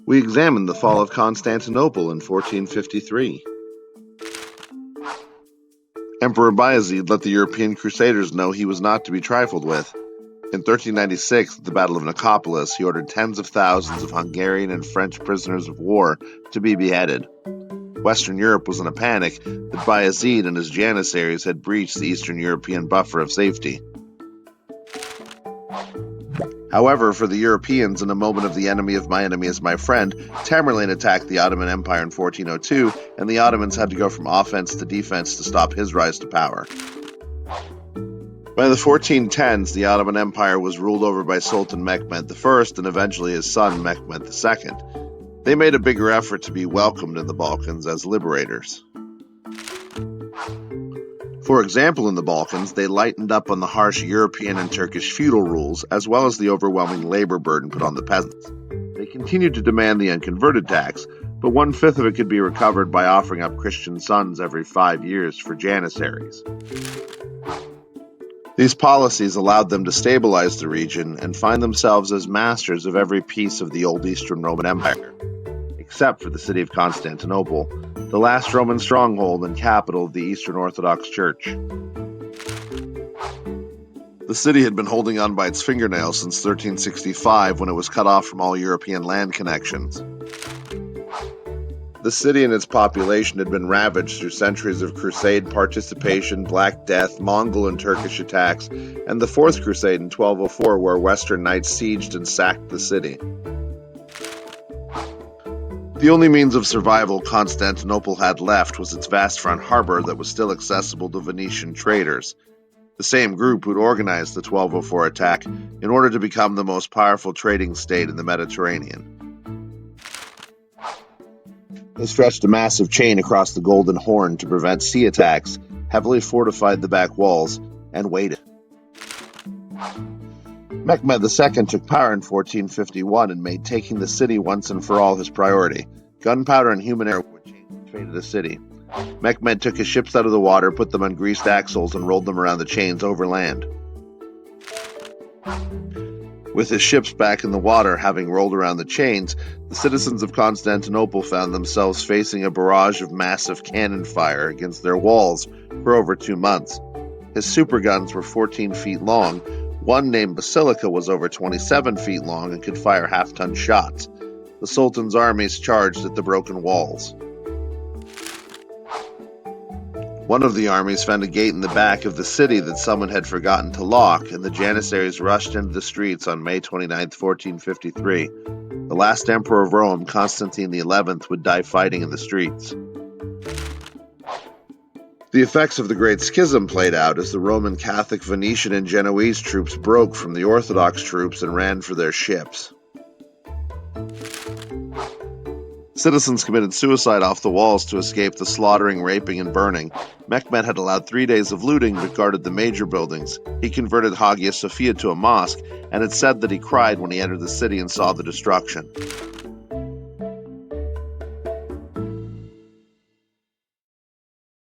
We examine the fall of Constantinople in 1453. Emperor Bayezid let the European Crusaders know he was not to be trifled with. In 1396, at the Battle of Nicopolis, he ordered tens of thousands of Hungarian and French prisoners of war to be beheaded. Western Europe was in a panic that Bayezid and his Janissaries had breached the Eastern European buffer of safety. However, for the Europeans, in a moment of the enemy of my enemy is my friend, Tamerlane attacked the Ottoman Empire in 1402, and the Ottomans had to go from offense to defense to stop his rise to power. By the 1410s, the Ottoman Empire was ruled over by Sultan Mehmed I and eventually his son Mehmed II. They made a bigger effort to be welcomed in the Balkans as liberators. For example, in the Balkans, they lightened up on the harsh European and Turkish feudal rules, as well as the overwhelming labor burden put on the peasants. They continued to demand the unconverted tax, but 1/5 of it could be recovered by offering up Christian sons every 5 years for Janissaries. These policies allowed them to stabilize the region and find themselves as masters of every piece of the old Eastern Roman Empire, except for the city of Constantinople, the last Roman stronghold and capital of the Eastern Orthodox Church. The city had been holding on by its fingernails since 1365, when it was cut off from all European land connections. The city and its population had been ravaged through centuries of crusade participation, Black Death, Mongol and Turkish attacks, and the Fourth Crusade in 1204, where Western knights sieged and sacked the city. The only means of survival Constantinople had left was its vast front harbor that was still accessible to Venetian traders, the same group who'd organized the 1204 attack in order to become the most powerful trading state in the Mediterranean. They stretched a massive chain across the Golden Horn to prevent sea attacks, heavily fortified the back walls, and waited. Mehmed II took power in 1451 and made taking the city once and for all his priority. Gunpowder and human error would change the fate of the city. Mehmed took his ships out of the water, put them on greased axles, and rolled them around the chains overland. With his ships back in the water, having rolled around the chains, the citizens of Constantinople found themselves facing a barrage of massive cannon fire against their walls for over 2 months. His superguns were 14 feet long. One named Basilica was over 27 feet long and could fire half-ton shots. The Sultan's armies charged at the broken walls. One of the armies found a gate in the back of the city that someone had forgotten to lock, and the Janissaries rushed into the streets on May 29, 1453. The last emperor of Rome, Constantine XI, would die fighting in the streets. The effects of the Great Schism played out as the Roman Catholic, Venetian, and Genoese troops broke from the Orthodox troops and ran for their ships. Citizens committed suicide off the walls to escape the slaughtering, raping, and burning. Mehmed had allowed 3 days of looting but guarded the major buildings. He converted Hagia Sophia to a mosque, and it said that he cried when he entered the city and saw the destruction.